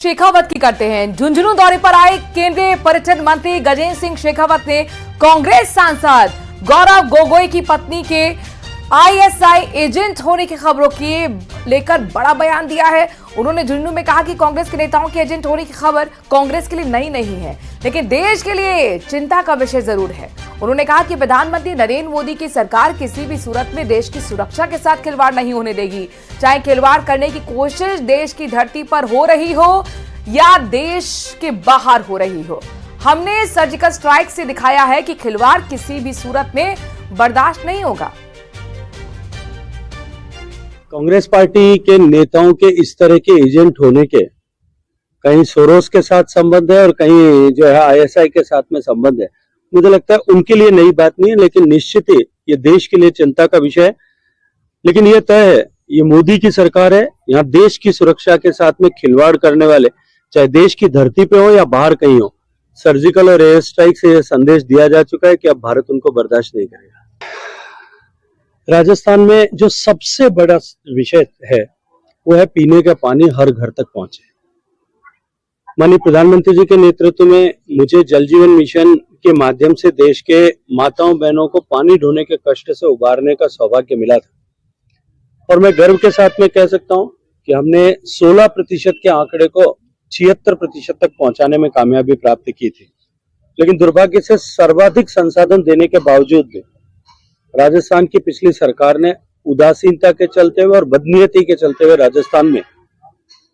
शेखावत की करते हैं। झुंझुनू दौरे पर आए केंद्रीय पर्यटन मंत्री गजेंद्र सिंह शेखावत ने कांग्रेस सांसद गौरव गोगोई की पत्नी के आईएसआई एजेंट होने की खबरों की लेकर बड़ा बयान दिया है। उन्होंने झुंझुनू में कहा कि कांग्रेस के नेताओं के एजेंट होने की खबर कांग्रेस के लिए नई नहीं है, लेकिन देश के लिए चिंता का विषय जरूर है। उन्होंने कहा कि प्रधानमंत्री नरेंद्र मोदी की सरकार किसी भी सूरत में देश की सुरक्षा के साथ खिलवाड़ नहीं होने देगी, चाहे खिलवाड़ करने की कोशिश देश की धरती पर हो रही हो या देश के बाहर हो रही हो। हमने सर्जिकल स्ट्राइक से दिखाया है कि खिलवाड़ किसी भी सूरत में बर्दाश्त नहीं होगा। कांग्रेस पार्टी के नेताओं के इस तरह के एजेंट होने के कहीं सोरोस के साथ संबंध है और कहीं जो है आईएसआई के साथ में संबंध है। मुझे लगता है उनके लिए नई बात नहीं है, लेकिन निश्चित ही ये देश के लिए चिंता का विषय है। लेकिन ये तय है, ये मोदी की सरकार है, यहाँ देश की सुरक्षा के साथ में खिलवाड़ करने वाले चाहे देश की धरती पे हो या बाहर कहीं हो, सर्जिकल और एयर स्ट्राइक से यह संदेश दिया जा चुका है कि अब भारत उनको बर्दाश्त नहीं करेगा। राजस्थान में जो सबसे बड़ा विषय है वो है पीने का पानी हर घर तक पहुंचे। माननीय प्रधानमंत्री जी के नेतृत्व में मुझे जल जीवन मिशन के माध्यम से देश के माताओं बहनों को पानी ढोने के कष्ट से उबारने का सौभाग्य मिला था और मैं गर्व के साथ में कह सकता हूं कि हमने 16% के आंकड़े को 76% तक पहुंचाने में कामयाबी प्राप्त की थी। लेकिन दुर्भाग्य से सर्वाधिक संसाधन देने के बावजूद भी राजस्थान की पिछली सरकार ने उदासीनता के चलते हुए और बदनीयती के चलते हुए राजस्थान में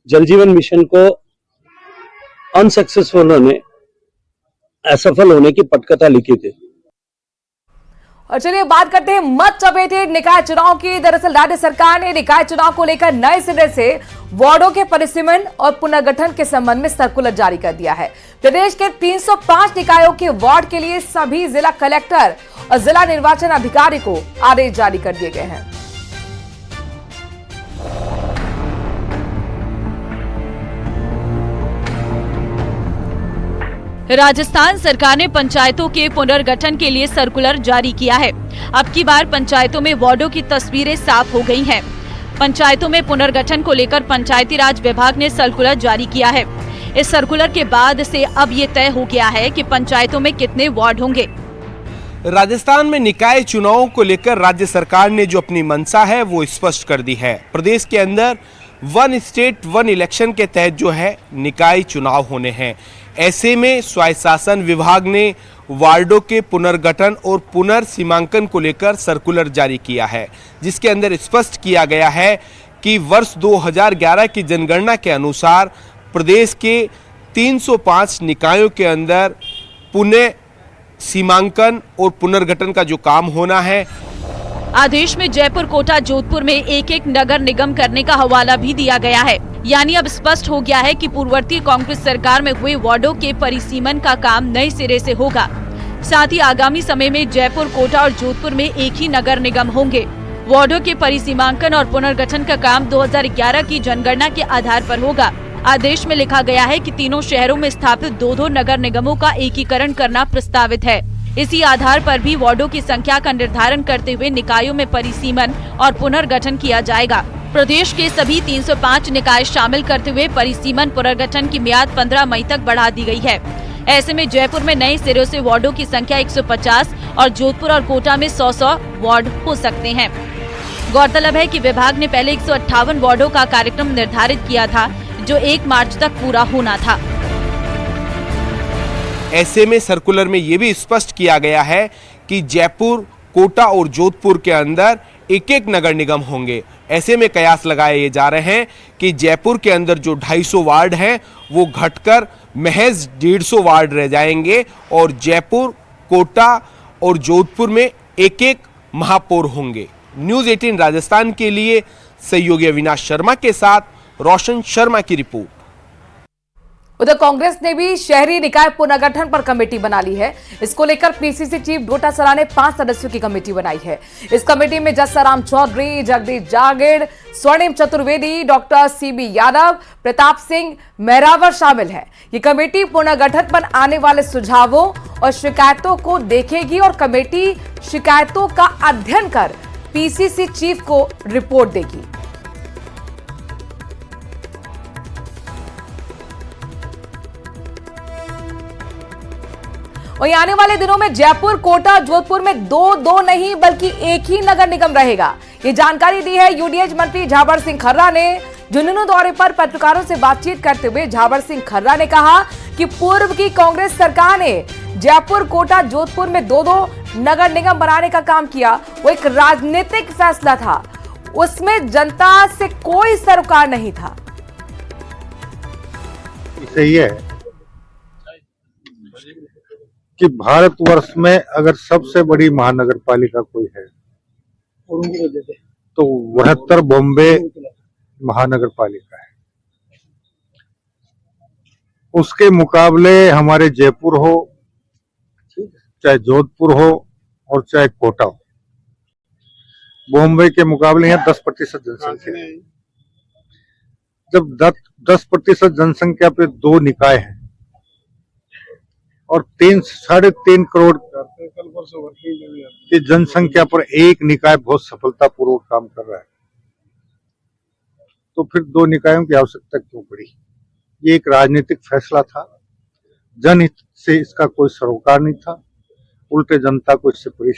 जल जीवन मिशन को अनसक्सेसफुल होने, असफल होने की पटकथा लिखी थी। और चलिए बात करते हैं मत चपेटे निकाय चुनाव की। दरअसल राज्य सरकार ने निकाय चुनाव को लेकर नए सिरे से वार्डों के परिसीमन और पुनर्गठन के संबंध में सर्कुलर जारी कर दिया है। प्रदेश के 305 निकायों के वार्ड के लिए सभी जिला कलेक्टर और जिला निर्वाचन अधिकारी को आदेश जारी कर दिए गए हैं। राजस्थान सरकार ने पंचायतों के पुनर्गठन के लिए सर्कुलर जारी किया है। अब की बार पंचायतों में वार्डों की तस्वीरें साफ हो गई हैं। पंचायतों में पुनर्गठन को लेकर पंचायती राज विभाग ने सर्कुलर जारी किया है। इस सर्कुलर के बाद से अब ये तय हो गया है कि पंचायतों में कितने वार्ड होंगे। राजस्थान में निकाय चुनावों को लेकर राज्य सरकार ने जो अपनी मंशा है वो स्पष्ट कर दी है। प्रदेश के अंदर वन स्टेट वन इलेक्शन के तहत जो है निकाय चुनाव होने हैं। ऐसे में स्वायत्त शासन विभाग ने वार्डों के पुनर्गठन और पुनर्सीमांकन को लेकर सर्कुलर जारी किया है, जिसके अंदर स्पष्ट किया गया है कि वर्ष 2011 की जनगणना के अनुसार प्रदेश के 305 निकायों के अंदर पुनः सीमांकन और पुनर्गठन का जो काम होना है। आदेश में जयपुर, कोटा, जोधपुर में एक एक नगर निगम करने का हवाला भी दिया गया है। यानी अब स्पष्ट हो गया है कि पूर्ववर्ती कांग्रेस सरकार में हुए वार्डों के परिसीमन का काम नए सिरे से होगा। साथ ही आगामी समय में जयपुर, कोटा और जोधपुर में एक ही नगर निगम होंगे। वार्डों के परिसीमांकन और पुनर्गठन का काम 2011 की जनगणना के आधार पर होगा। आदेश में लिखा गया है कि तीनों शहरों में स्थापित 2-2 नगर निगमों का एकीकरण करना प्रस्तावित है। इसी आधार पर भी वार्डों की संख्या का निर्धारण करते हुए निकायों में परिसीमन और पुनर्गठन किया जाएगा। प्रदेश के सभी 305 निकाय शामिल करते हुए परिसीमन पुनर्गठन की मियाद 15 मई तक बढ़ा दी गई है। ऐसे में जयपुर में नए सिरे से वार्डों की संख्या 150 और जोधपुर और कोटा में 100 वार्ड हो सकते हैं। गौरतलब है कि विभाग ने पहले 158 वार्डों का कार्यक्रम निर्धारित किया था, जो 1 मार्च तक पूरा होना था। ऐसे में सर्कुलर में ये भी स्पष्ट किया गया है कि जयपुर, कोटा और जोधपुर के अंदर एक एक नगर निगम होंगे। ऐसे में कयास लगाए जा रहे हैं कि जयपुर के अंदर जो 250 वार्ड हैं वो घटकर महज 150 वार्ड रह जाएंगे और जयपुर, कोटा और जोधपुर में एक एक महापौर होंगे। न्यूज़ 18 राजस्थान के लिए सहयोगी अविनाश शर्मा के साथ रोशन शर्मा की रिपोर्ट। उधर कांग्रेस ने भी शहरी निकाय पुनर्गठन पर कमेटी बना ली है। इसको लेकर पीसीसी चीफ डोटासरा ने 5 सदस्यों की कमेटी बनाई है। इस कमेटी में जस्साराम चौधरी, जगदीश जागीर, स्वर्णिम चतुर्वेदी, डॉक्टर सीबी यादव, प्रताप सिंह मेहरावर शामिल है। ये कमेटी पुनर्गठन पर आने वाले सुझावों और शिकायतों को देखेगी और कमेटी शिकायतों का अध्ययन कर पीसीसी चीफ को रिपोर्ट देगी। और आने वाले दिनों में जयपुर, कोटा, जोधपुर में दो नहीं बल्कि एक ही नगर निगम रहेगा। ये जानकारी दी है यूडीएच मंत्री झावर सिंह खर्रा ने। झुंझुनू दौरे पर पत्रकारों से बातचीत करते हुए झावर सिंह खर्रा ने कहा कि पूर्व की कांग्रेस सरकार ने जयपुर, कोटा, जोधपुर में दो नगर निगम बनाने का काम किया। वो एक राजनीतिक फैसला था, उसमें जनता से कोई सरोकार नहीं था। सही है कि भारतवर्ष में अगर सबसे बड़ी महानगर पालिका कोई है तो 72 बॉम्बे महानगर पालिका है। उसके मुकाबले हमारे जयपुर हो, चाहे जोधपुर हो और चाहे कोटा हो, बॉम्बे के मुकाबले यहाँ 10% जनसंख्या है। जब 10% जनसंख्या पे 2 निकाय हैं और 3.5 करोड़ की जनसंख्या पर एक निकाय बहुत सफलतापूर्वक काम कर रहा है, तो फिर 2 निकायों की आवश्यकता क्यों पड़ी? ये एक राजनीतिक फैसला था, जनहित से इसका कोई सरोकार नहीं था, उल्टे जनता को इससे परेशान